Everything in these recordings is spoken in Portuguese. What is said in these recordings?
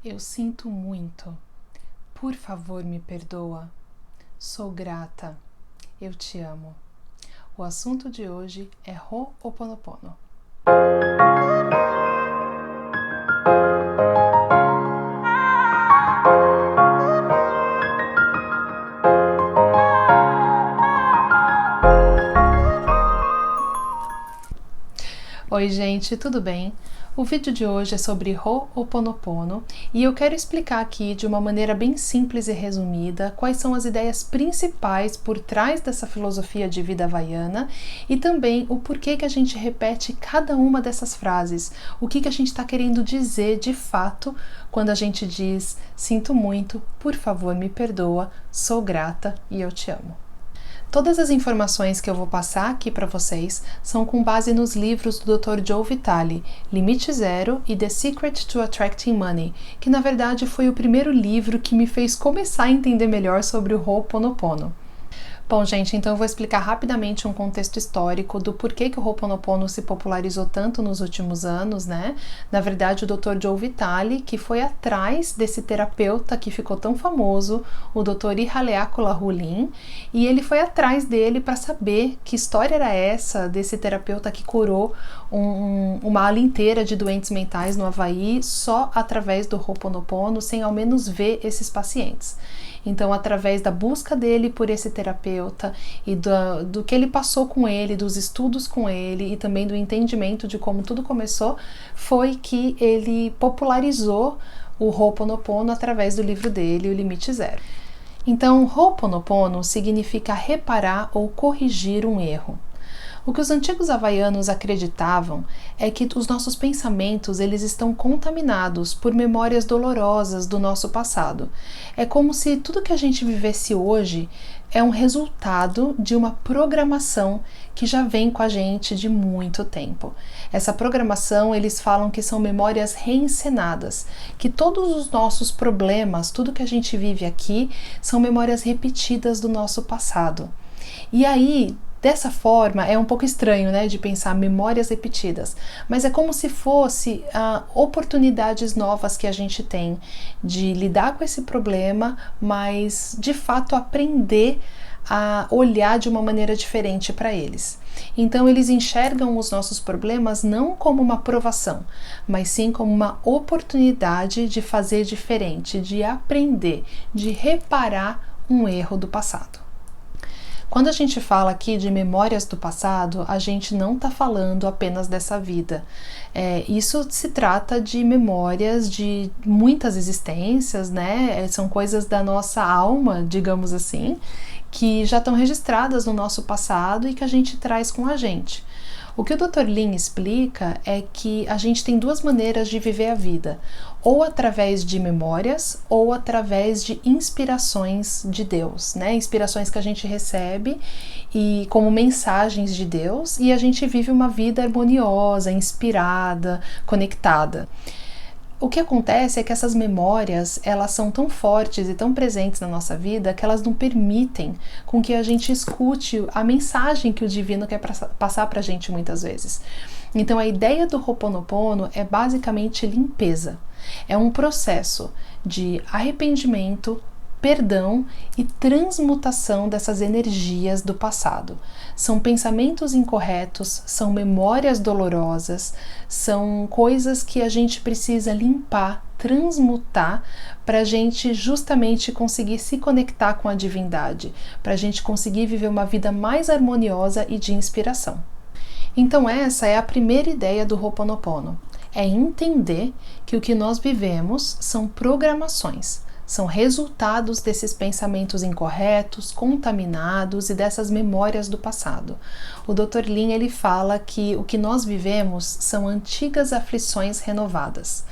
Eu sinto muito. Por favor, me perdoa. Sou grata. Eu te amo. O assunto de hoje é Ho'oponopono. Oi, gente, tudo bem? O vídeo de hoje é sobre Ho'oponopono e eu quero explicar aqui de uma maneira bem simples e resumida quais são as ideias principais por trás dessa filosofia de vida havaiana e também o porquê que a gente repete cada uma dessas frases, o que a gente está querendo dizer de fato quando a gente diz sinto muito, por favor me perdoa, sou grata e eu te amo. Todas as informações que eu vou passar aqui para vocês são com base nos livros do Dr. Joe Vitale, Limite Zero e The Secret to Attracting Money, que na verdade foi o primeiro livro que me fez começar a entender melhor sobre o Ho'oponopono. Bom, gente, então eu vou explicar rapidamente um contexto histórico do porquê que o Ho'oponopono se popularizou tanto nos últimos anos, né? Na verdade, o Dr. Joe Vitale, que foi atrás desse terapeuta que ficou tão famoso, o Dr. Ihaleakula Hulin, e ele foi atrás dele para saber que história era essa desse terapeuta que curou uma ala inteira de doentes mentais no Havaí só através do Ho'oponopono, sem ao menos ver esses pacientes. Então, através da busca dele por esse terapeuta e do que ele passou com ele, dos estudos com ele e também do entendimento de como tudo começou, foi que ele popularizou o Ho'oponopono através do livro dele, O Limite Zero. Então, Ho'oponopono significa reparar ou corrigir um erro. O que os antigos havaianos acreditavam é que os nossos pensamentos eles estão contaminados por memórias dolorosas do nosso passado. É como se tudo que a gente vivesse hoje é um resultado de uma programação que já vem com a gente de muito tempo. Essa programação, eles falam que são memórias reencenadas, que todos os nossos problemas, tudo que a gente vive aqui, são memórias repetidas do nosso passado. E aí, dessa forma, é um pouco estranho, né, de pensar memórias repetidas, mas é como se fosse oportunidades novas que a gente tem de lidar com esse problema, mas de fato aprender a olhar de uma maneira diferente para eles. Então eles enxergam os nossos problemas não como uma provação, mas sim como uma oportunidade de fazer diferente, de aprender, de reparar um erro do passado. Quando a gente fala aqui de memórias do passado, a gente não está falando apenas dessa vida. Isso se trata de memórias de muitas existências, né? São coisas da nossa alma, digamos assim, que já estão registradas no nosso passado e que a gente traz com a gente. O que o Dr. Lin explica é que a gente tem duas maneiras de viver a vida, ou através de memórias ou através de inspirações de Deus, né? Inspirações que a gente recebe e como mensagens de Deus e a gente vive uma vida harmoniosa, inspirada, conectada. O que acontece é que essas memórias, elas são tão fortes e tão presentes na nossa vida que elas não permitem com que a gente escute a mensagem que o divino quer passar pra gente muitas vezes. Então a ideia do Ho'oponopono é basicamente limpeza. É um processo de arrependimento, perdão e transmutação dessas energias do passado. São pensamentos incorretos, são memórias dolorosas, são coisas que a gente precisa limpar, transmutar, para a gente justamente conseguir se conectar com a divindade, para a gente conseguir viver uma vida mais harmoniosa e de inspiração. Então essa é a primeira ideia do Ho'oponopono, é entender que o que nós vivemos são programações, são resultados desses pensamentos incorretos, contaminados e dessas memórias do passado. O Dr. Lin ele fala que o que nós vivemos são antigas aflições renovadas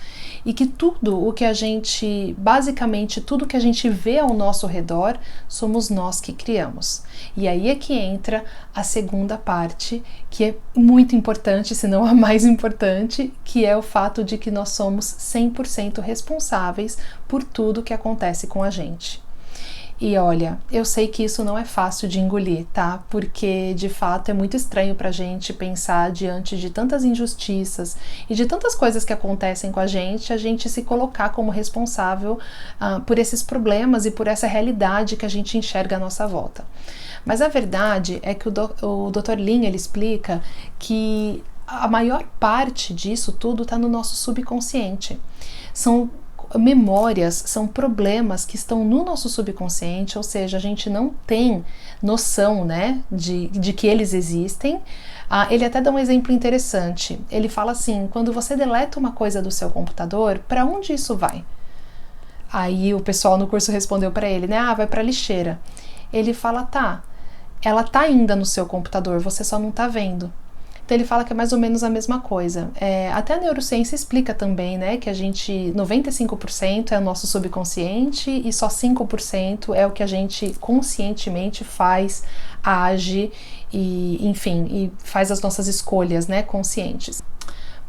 e que tudo o que a gente, basicamente tudo que a gente vê ao nosso redor, somos nós que criamos. E aí é que entra a segunda parte, que é muito importante, se não a mais importante, que é o fato de que nós somos 100% responsáveis por tudo que acontece com a gente. E olha, eu sei que isso não é fácil de engolir, tá? Porque de fato é muito estranho pra gente pensar diante de tantas injustiças e de tantas coisas que acontecem com a gente se colocar como responsável por esses problemas e por essa realidade que a gente enxerga à nossa volta. Mas a verdade é que o Dr. Lin, ele explica que a maior parte disso tudo está no nosso subconsciente. São memórias, são problemas que estão no nosso subconsciente, ou seja, a gente não tem noção, né, de que eles existem. Ele até dá um exemplo interessante. Ele fala assim: quando você deleta uma coisa do seu computador, para onde isso vai? Aí o pessoal no curso respondeu para ele, né? Vai para a lixeira. Ele fala: tá, ela tá ainda no seu computador, você só não tá vendo. Então ele fala que é mais ou menos a mesma coisa. Até a neurociência explica também, né, que 95% é o nosso subconsciente e só 5% é o que a gente conscientemente faz, age e, enfim, e faz as nossas escolhas, né, conscientes.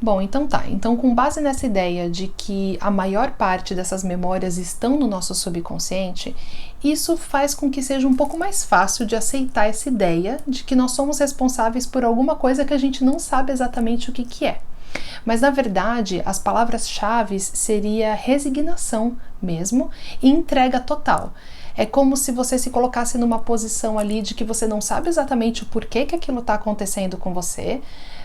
Bom, então tá. Então, com base nessa ideia de que a maior parte dessas memórias estão no nosso subconsciente, isso faz com que seja um pouco mais fácil de aceitar essa ideia de que nós somos responsáveis por alguma coisa que a gente não sabe exatamente o que é. Mas, na verdade, as palavras-chave seria resignação mesmo e entrega total. É como se você se colocasse numa posição ali de que você não sabe exatamente o porquê que aquilo está acontecendo com você,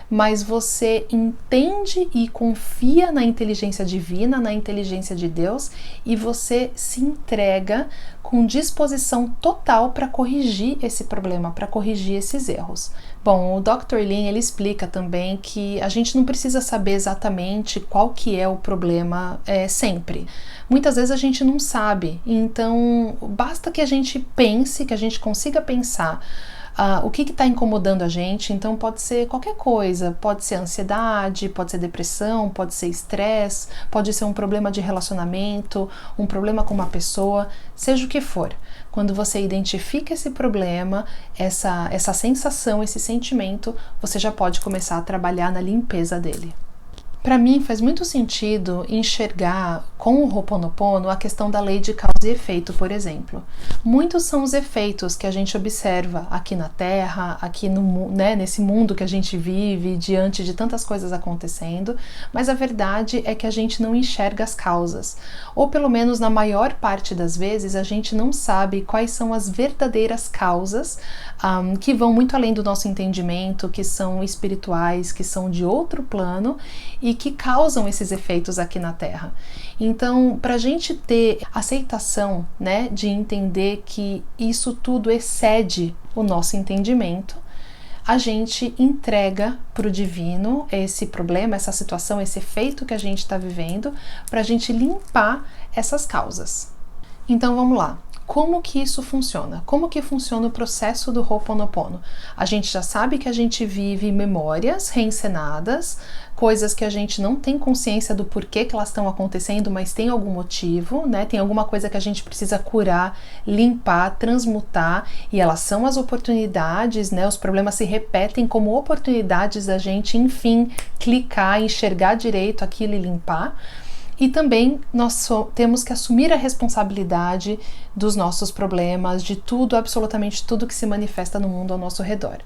mas você entende e confia na inteligência divina, na inteligência de Deus, e você se entrega com disposição total para corrigir esse problema, para corrigir esses erros. Bom, o Dr. Lin, ele explica também que a gente não precisa saber exatamente qual que é o problema sempre. Muitas vezes a gente não sabe, então basta que a gente pense, que a gente consiga pensar o que está incomodando a gente. Então pode ser qualquer coisa, pode ser ansiedade, pode ser depressão, pode ser estresse, pode ser um problema de relacionamento, um problema com uma pessoa, seja o que for. Quando você identifica esse problema, essa sensação, esse sentimento, você já pode começar a trabalhar na limpeza dele. Para mim faz muito sentido enxergar com o Ho'oponopono a questão da lei de causa e efeito, por exemplo. Muitos são os efeitos que a gente observa aqui na Terra, aqui nesse mundo que a gente vive, diante de tantas coisas acontecendo, mas a verdade é que a gente não enxerga as causas, ou pelo menos na maior parte das vezes a gente não sabe quais são as verdadeiras causas que vão muito além do nosso entendimento, que são espirituais, que são de outro plano e que causam esses efeitos aqui na Terra. Então, para a gente ter aceitação, né, de entender que isso tudo excede o nosso entendimento, a gente entrega para o divino esse problema, essa situação, esse efeito que a gente está vivendo, para a gente limpar essas causas. Então, vamos lá. Como que isso funciona? Como que funciona o processo do Ho'oponopono? A gente já sabe que a gente vive memórias reencenadas, coisas que a gente não tem consciência do porquê que elas estão acontecendo, mas tem algum motivo, né? Tem alguma coisa que a gente precisa curar, limpar, transmutar, e elas são as oportunidades, né? Os problemas se repetem como oportunidades da gente, enfim, clicar, enxergar direito aquilo e limpar. E também nós temos que assumir a responsabilidade dos nossos problemas, de tudo, absolutamente tudo que se manifesta no mundo ao nosso redor.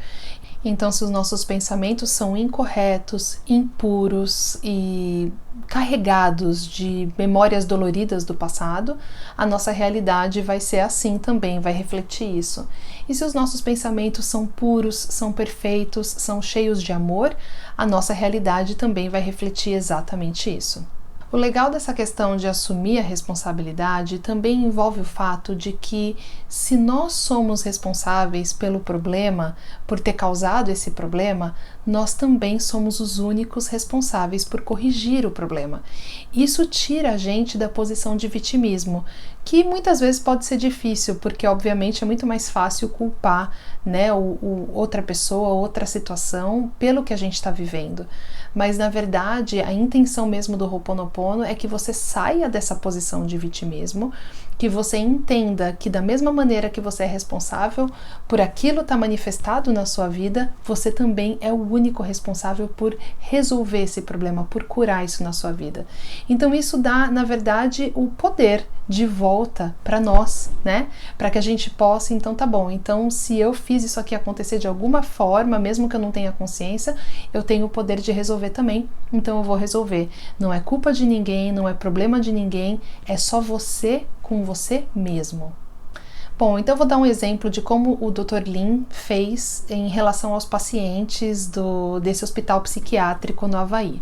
Então, se os nossos pensamentos são incorretos, impuros e carregados de memórias doloridas do passado, a nossa realidade vai ser assim também, vai refletir isso. E se os nossos pensamentos são puros, são perfeitos, são cheios de amor, a nossa realidade também vai refletir exatamente isso. O legal dessa questão de assumir a responsabilidade também envolve o fato de que, se nós somos responsáveis pelo problema, por ter causado esse problema, nós também somos os únicos responsáveis por corrigir o problema. Isso tira a gente da posição de vitimismo, que muitas vezes pode ser difícil, porque obviamente é muito mais fácil culpar, né, outra pessoa, outra situação pelo que a gente está vivendo. Mas na verdade a intenção mesmo do Ho'oponopono é que você saia dessa posição de vitimismo, que você entenda que da mesma maneira que você é responsável por aquilo estar manifestado na sua vida, você também é o único responsável por resolver esse problema, por curar isso na sua vida. Então isso dá, na verdade, o poder de volta para nós, né? Para que a gente possa, então tá bom, então se eu fiz isso aqui acontecer de alguma forma, mesmo que eu não tenha consciência, eu tenho o poder de resolver também, então eu vou resolver. Não é culpa de ninguém, não é problema de ninguém, é só você com você mesmo. Bom, então eu vou dar um exemplo de como o Dr. Lin fez em relação aos pacientes desse hospital psiquiátrico no Havaí.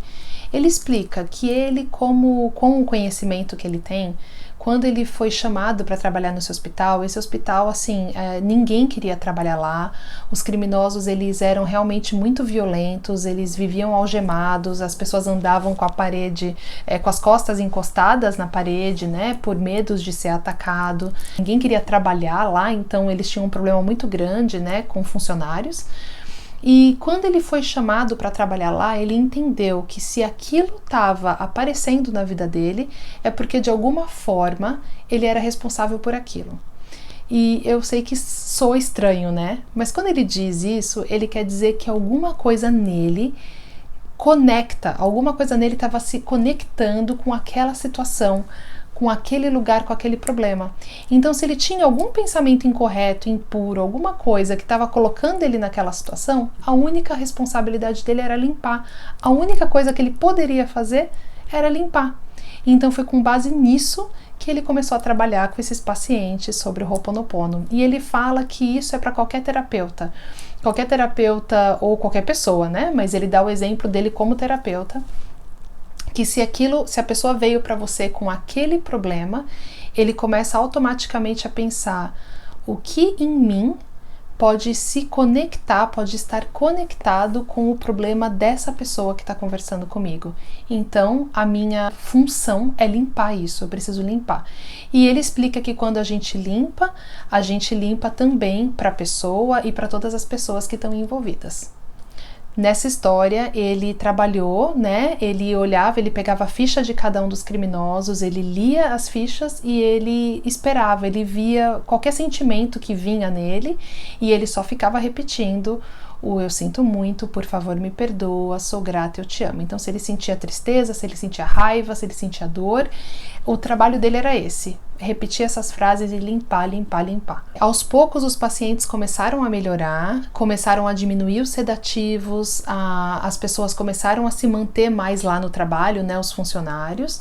Ele explica que ele, com o conhecimento que ele tem, quando ele foi chamado para trabalhar nesse hospital, esse hospital, assim, ninguém queria trabalhar lá, os criminosos, eles eram realmente muito violentos, eles viviam algemados, as pessoas andavam com a parede, com as costas encostadas na parede, né, por medos de ser atacado, ninguém queria trabalhar lá, então eles tinham um problema muito grande, né, com funcionários. E quando ele foi chamado para trabalhar lá, ele entendeu que se aquilo estava aparecendo na vida dele, é porque de alguma forma ele era responsável por aquilo. E eu sei que soa estranho, né? Mas quando ele diz isso, ele quer dizer que alguma coisa nele alguma coisa nele estava se conectando com aquela situação, com aquele lugar, com aquele problema. Então, se ele tinha algum pensamento incorreto, impuro, alguma coisa que estava colocando ele naquela situação, a única responsabilidade dele era limpar. A única coisa que ele poderia fazer era limpar. Então, foi com base nisso que ele começou a trabalhar com esses pacientes sobre o Ho'oponopono. E ele fala que isso é para qualquer terapeuta ou qualquer pessoa, né? Mas ele dá o exemplo dele como terapeuta, que se a pessoa veio para você com aquele problema, ele começa automaticamente a pensar o que em mim pode se conectar, pode estar conectado com o problema dessa pessoa que está conversando comigo. Então, a minha função é limpar isso, eu preciso limpar. E ele explica que quando a gente limpa também para a pessoa e para todas as pessoas que estão envolvidas. Nessa história, ele trabalhou, né? Ele olhava, ele pegava a ficha de cada um dos criminosos, ele lia as fichas e ele esperava, ele via qualquer sentimento que vinha nele e ele só ficava repetindo o eu sinto muito, por favor me perdoa, sou grata, eu te amo. Então, se ele sentia tristeza, se ele sentia raiva, se ele sentia dor, o trabalho dele era esse, repetir essas frases e limpar, limpar, limpar. Aos poucos os pacientes começaram a melhorar, começaram a diminuir os sedativos, as pessoas começaram a se manter mais lá no trabalho, né, os funcionários.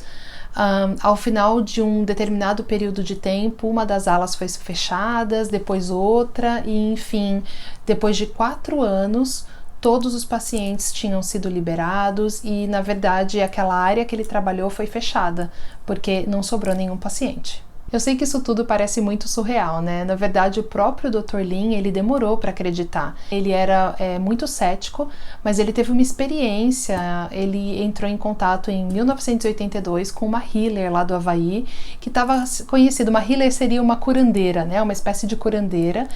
Ao final de um determinado período de tempo, uma das alas foi fechada, depois outra, e enfim, depois de 4 anos, todos os pacientes tinham sido liberados e, na verdade, aquela área que ele trabalhou foi fechada, porque não sobrou nenhum paciente. Eu sei que isso tudo parece muito surreal, né? Na verdade, o próprio Dr. Lin, ele demorou para acreditar. Ele era muito cético, mas ele teve uma experiência. Ele entrou em contato em 1982 com uma healer lá do Havaí, que estava conhecida. Uma healer seria uma curandeira, né? Uma espécie de curandeira,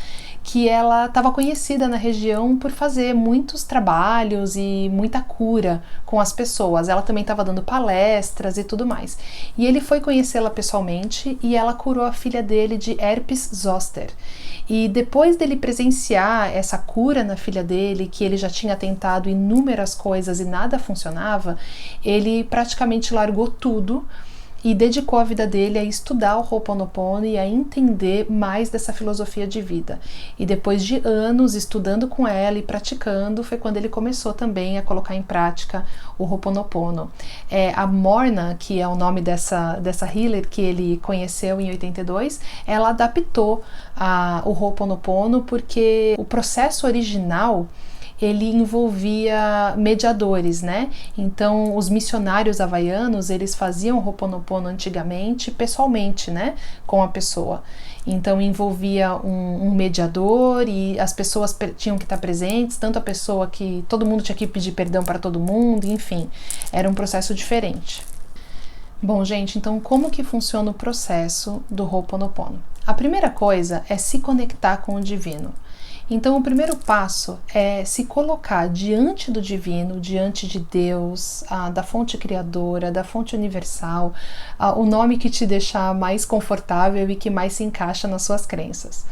que ela estava conhecida na região por fazer muitos trabalhos e muita cura com as pessoas. Ela também estava dando palestras e tudo mais. E ele foi conhecê-la pessoalmente e ela curou a filha dele de herpes zoster. E depois dele presenciar essa cura na filha dele, que ele já tinha tentado inúmeras coisas e nada funcionava, ele praticamente largou tudo e dedicou a vida dele a estudar o Ho'oponopono e a entender mais dessa filosofia de vida. E depois de anos estudando com ela e praticando, foi quando ele começou também a colocar em prática o Ho'oponopono. A Morna, que é o nome dessa healer que ele conheceu em 82, ela adaptou o Ho'oponopono porque o processo original ele envolvia mediadores, né? Então, os missionários havaianos, eles faziam Ho'oponopono antigamente, pessoalmente, né? Com a pessoa. Então, envolvia um mediador e as pessoas tinham que estar presentes, tanto a pessoa que todo mundo tinha que pedir perdão para todo mundo, enfim, era um processo diferente. Bom, gente, então como que funciona o processo do Ho'oponopono? A primeira coisa é se conectar com o divino. Então, o primeiro passo é se colocar diante do divino, diante de Deus, da fonte criadora, da fonte universal, o nome que te deixar mais confortável e que mais se encaixa nas suas crenças.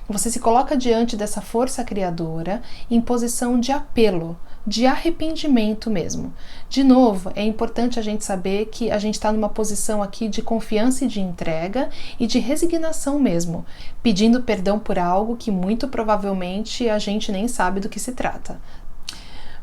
Você se coloca diante dessa força criadora em posição de apelo, de arrependimento mesmo. De novo, é importante a gente saber que a gente está numa posição aqui de confiança e de entrega e de resignação mesmo, pedindo perdão por algo que muito provavelmente a gente nem sabe do que se trata.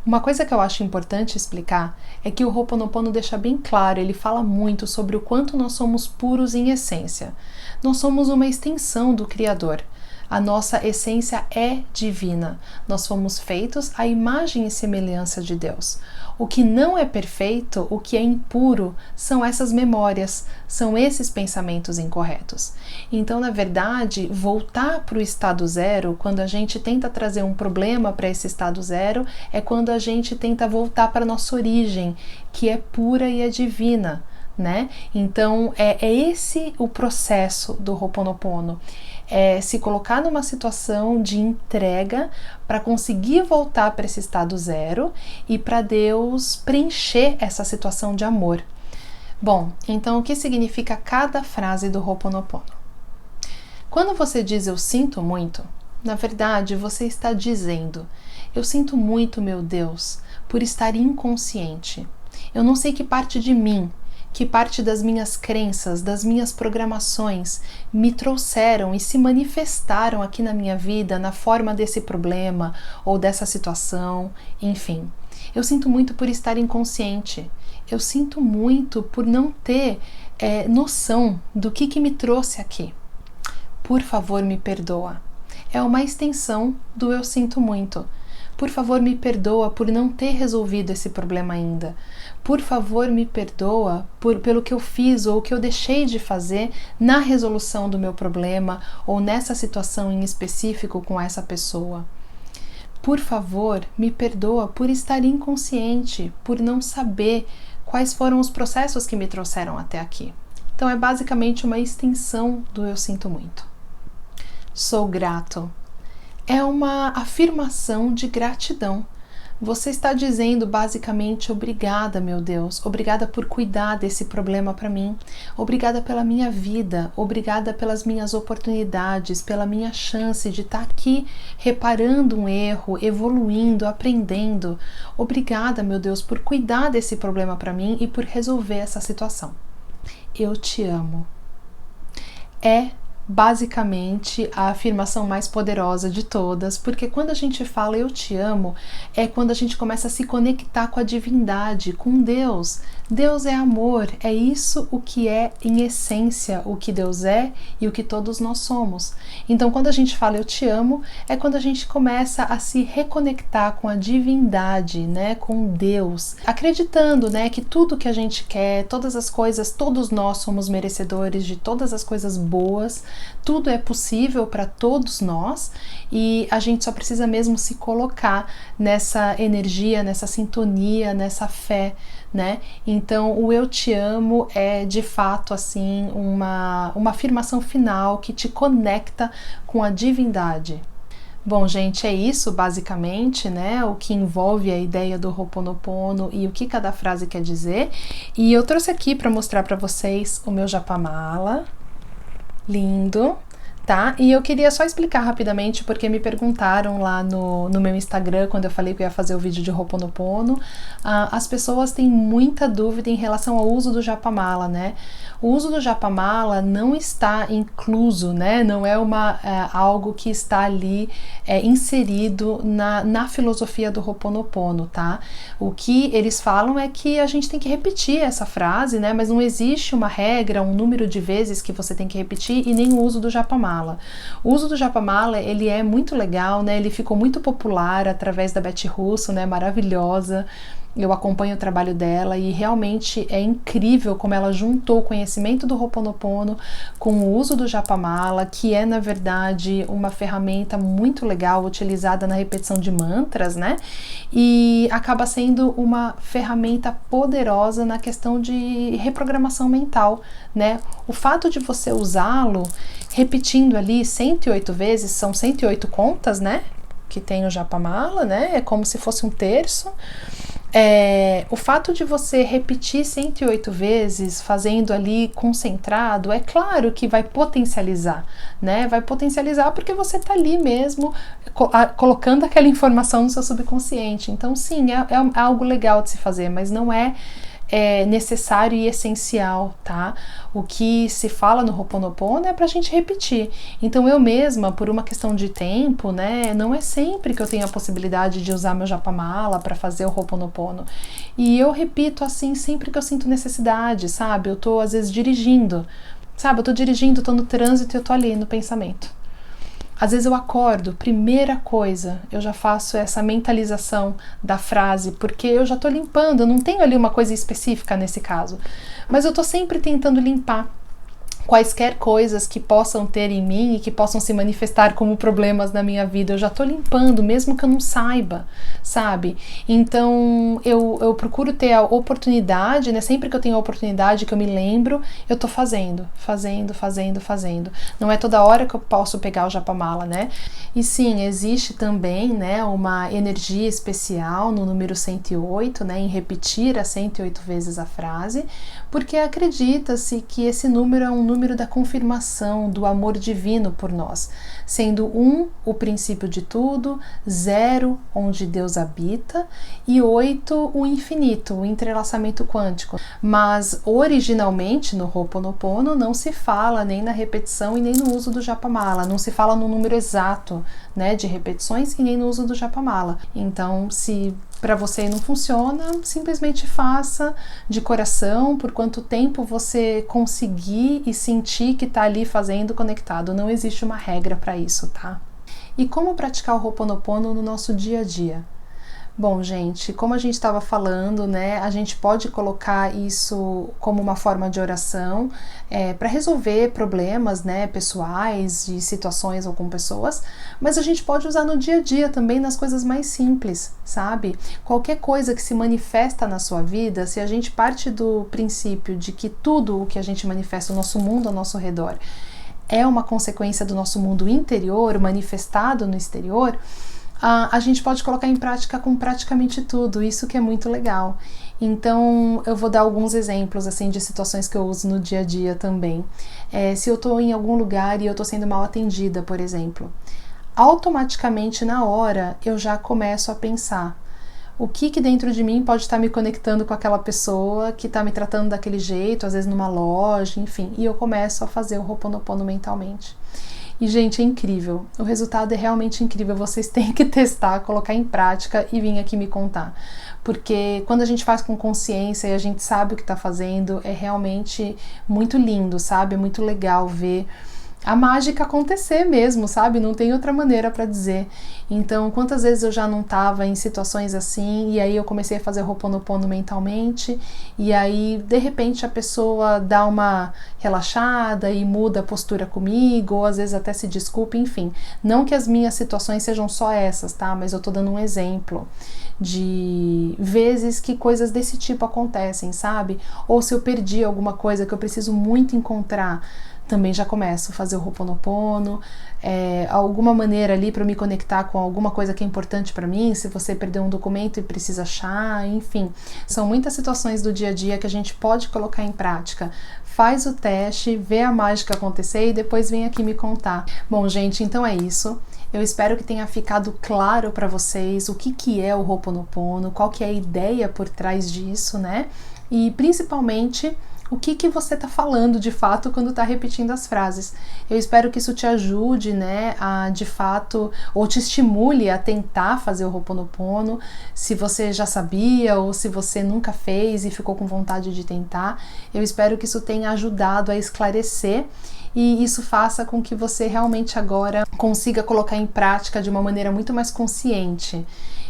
Uma coisa que eu acho importante explicar é que o Ho'oponopono deixa bem claro, ele fala muito sobre o quanto nós somos puros em essência. Nós somos uma extensão do Criador. A nossa essência é divina. Nós fomos feitos à imagem e semelhança de Deus. O que não é perfeito, o que é impuro, são essas memórias, são esses pensamentos incorretos. Então, na verdade, voltar para o estado zero, quando a gente tenta trazer um problema para esse estado zero, é quando a gente tenta voltar para a nossa origem, que é pura e é divina, né? Então, é esse o processo do Ho'oponopono. É se colocar numa situação de entrega para conseguir voltar para esse estado zero e para Deus preencher essa situação de amor. Bom, então o que significa cada frase do Ho'oponopono? Quando você diz eu sinto muito, na verdade você está dizendo eu sinto muito, meu Deus, por estar inconsciente. Eu não sei que parte de mim, que parte das minhas crenças, das minhas programações me trouxeram e se manifestaram aqui na minha vida na forma desse problema ou dessa situação, enfim. Eu sinto muito por estar inconsciente. Eu sinto muito por não ter noção do que me trouxe aqui. Por favor, me perdoa. É uma extensão do eu sinto muito. Por favor, me perdoa por não ter resolvido esse problema ainda. Por favor, me perdoa pelo que eu fiz ou o que eu deixei de fazer na resolução do meu problema ou nessa situação em específico com essa pessoa. Por favor, me perdoa por estar inconsciente, por não saber quais foram os processos que me trouxeram até aqui. Então, é basicamente uma extensão do eu sinto muito. Sou grato. É uma afirmação de gratidão. Você está dizendo basicamente obrigada, meu Deus, obrigada por cuidar desse problema para mim, obrigada pela minha vida, obrigada pelas minhas oportunidades, pela minha chance de estar aqui reparando um erro, evoluindo, aprendendo. Obrigada, meu Deus, por cuidar desse problema para mim e por resolver essa situação. Eu te amo. É basicamente a afirmação mais poderosa de todas, porque quando a gente fala eu te amo, é quando a gente começa a se conectar com a divindade, com Deus. Deus é amor, é isso o que é em essência o que Deus é e o que todos nós somos. Então quando a gente fala eu te amo, é quando a gente começa a se reconectar com a divindade, né, com Deus, acreditando, né, que tudo que a gente quer, todas as coisas, todos nós somos merecedores de todas as coisas boas. Tudo é possível para todos nós e a gente só precisa mesmo se colocar nessa energia, nessa sintonia, nessa fé, né? Então o eu te amo é de fato assim uma afirmação final que te conecta com a divindade. Bom, gente, é isso basicamente, né? O que envolve a ideia do Ho'oponopono e o que cada frase quer dizer. E eu trouxe aqui para mostrar para vocês o meu japamala. Lindo, tá? E eu queria só explicar rapidamente, porque me perguntaram lá no meu Instagram, quando eu falei que eu ia fazer o vídeo de Ho'oponopono, as pessoas têm muita dúvida em relação ao uso do japamala, né? O uso do japamala não está incluso, né? Não é algo que está ali inserido na filosofia do Ho'oponopono, tá? O que eles falam é que a gente tem que repetir essa frase, né? Mas não existe uma regra, um número de vezes que você tem que repetir e nem o uso do japamala. O uso do japamala, ele é muito legal, né? Ele ficou muito popular através da Beth Russo, né? Maravilhosa. Eu acompanho o trabalho dela e realmente é incrível como ela juntou o conhecimento do Ho'oponopono com o uso do japamala, que é, na verdade, uma ferramenta muito legal utilizada na repetição de mantras, né? E acaba sendo uma ferramenta poderosa na questão de reprogramação mental, né? O fato de você usá-lo repetindo ali 108 vezes, são 108 contas, né? Que tem o japamala, né? É como se fosse um terço. O fato de você repetir 108 vezes, fazendo ali concentrado, é claro que vai potencializar, né? Vai potencializar porque você tá ali mesmo colocando aquela informação no seu subconsciente. Então, sim, é algo legal de se fazer, mas não é necessário e essencial, tá? O que se fala no Ho'oponopono é pra gente repetir. Então eu mesma, por uma questão de tempo, né, não é sempre que eu tenho a possibilidade de usar meu japamala para fazer o Ho'oponopono. E eu repito assim sempre que eu sinto necessidade, sabe? Eu tô às vezes dirigindo, sabe? Eu tô dirigindo, tô no trânsito e eu tô ali no pensamento. Às vezes eu acordo, primeira coisa, eu já faço essa mentalização da frase, porque eu já tô limpando, eu não tenho ali uma coisa específica nesse caso, mas eu tô sempre tentando limpar quaisquer coisas que possam ter em mim e que possam se manifestar como problemas na minha vida. Eu já tô limpando, mesmo que eu não saiba, sabe? Então eu procuro ter a oportunidade, né? Sempre que eu tenho a oportunidade, que eu me lembro, eu tô fazendo. Não é toda hora que eu posso pegar o japamala, né? E sim, existe também, né, uma energia especial no número 108, né, em repetir as 108 vezes a frase, porque acredita-se que esse número é um número da confirmação do amor divino por nós, sendo 1 o princípio de tudo, 0 onde Deus habita e 8 o infinito, o entrelaçamento quântico. Mas originalmente no Ho'oponopono não se fala nem na repetição e nem no uso do japamala, não se fala no número exato, né, de repetições e nem no uso do japamala. Então, se para você não funciona, simplesmente faça de coração, por quanto tempo você conseguir e sentir que está ali fazendo conectado. Não existe uma regra para isso, tá? E como praticar o Ho'oponopono no nosso dia a dia? Bom, gente, como a gente estava falando, né, a gente pode colocar isso como uma forma de oração para resolver problemas, né, pessoais, de situações ou com pessoas, mas a gente pode usar no dia a dia também nas coisas mais simples, sabe? Qualquer coisa que se manifesta na sua vida, se a gente parte do princípio de que tudo o que a gente manifesta, o nosso mundo ao nosso redor, é uma consequência do nosso mundo interior, manifestado no exterior, a gente pode colocar em prática com praticamente tudo, isso que é muito legal. Então eu vou dar alguns exemplos assim de situações que eu uso no dia a dia também. Se eu estou em algum lugar e eu estou sendo mal atendida, por exemplo, automaticamente na hora eu já começo a pensar o que dentro de mim pode estar me conectando com aquela pessoa que está me tratando daquele jeito, às vezes numa loja, enfim, e eu começo a fazer o Ho'oponopono mentalmente. E, gente, é incrível. O resultado é realmente incrível. Vocês têm que testar, colocar em prática e vir aqui me contar. Porque quando a gente faz com consciência e a gente sabe o que está fazendo, é realmente muito lindo, sabe? É muito legal ver a mágica acontecer mesmo, sabe? Não tem outra maneira para dizer. Então, quantas vezes eu já não estava em situações assim, e aí eu comecei a fazer Ho'oponopono mentalmente, e aí, de repente, a pessoa dá uma relaxada e muda a postura comigo, ou às vezes até se desculpa, enfim. Não que as minhas situações sejam só essas, tá? Mas eu tô dando um exemplo de vezes que coisas desse tipo acontecem, sabe? Ou se eu perdi alguma coisa que eu preciso muito encontrar, também já começo a fazer o Ho'oponopono, alguma maneira ali para me conectar com alguma coisa que é importante para mim, se você perdeu um documento e precisa achar, enfim. São muitas situações do dia a dia que a gente pode colocar em prática. Faz o teste, vê a mágica acontecer e depois vem aqui me contar. Bom, gente, então é isso. Eu espero que tenha ficado claro para vocês o que é o Ho'oponopono, qual que é a ideia por trás disso, né? E principalmente o que você está falando de fato quando está repetindo as frases. Eu espero que isso te ajude, né, a de fato, ou te estimule a tentar fazer o Ho'oponopono, se você já sabia ou se você nunca fez e ficou com vontade de tentar. Eu espero que isso tenha ajudado a esclarecer e isso faça com que você realmente agora consiga colocar em prática de uma maneira muito mais consciente.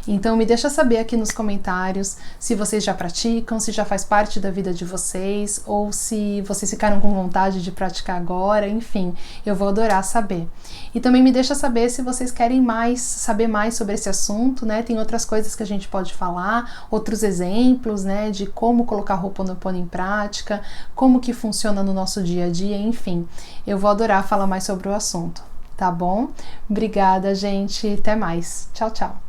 Então me deixa saber aqui nos comentários se vocês já praticam, se já faz parte da vida de vocês ou se vocês ficaram com vontade de praticar agora, enfim, eu vou adorar saber. E também me deixa saber se vocês querem saber mais sobre esse assunto, né? Tem outras coisas que a gente pode falar, outros exemplos, né, de como colocar o Ho'oponopono em prática, como que funciona no nosso dia a dia, enfim. Eu vou adorar falar mais sobre o assunto, tá bom? Obrigada, gente, até mais. Tchau, tchau.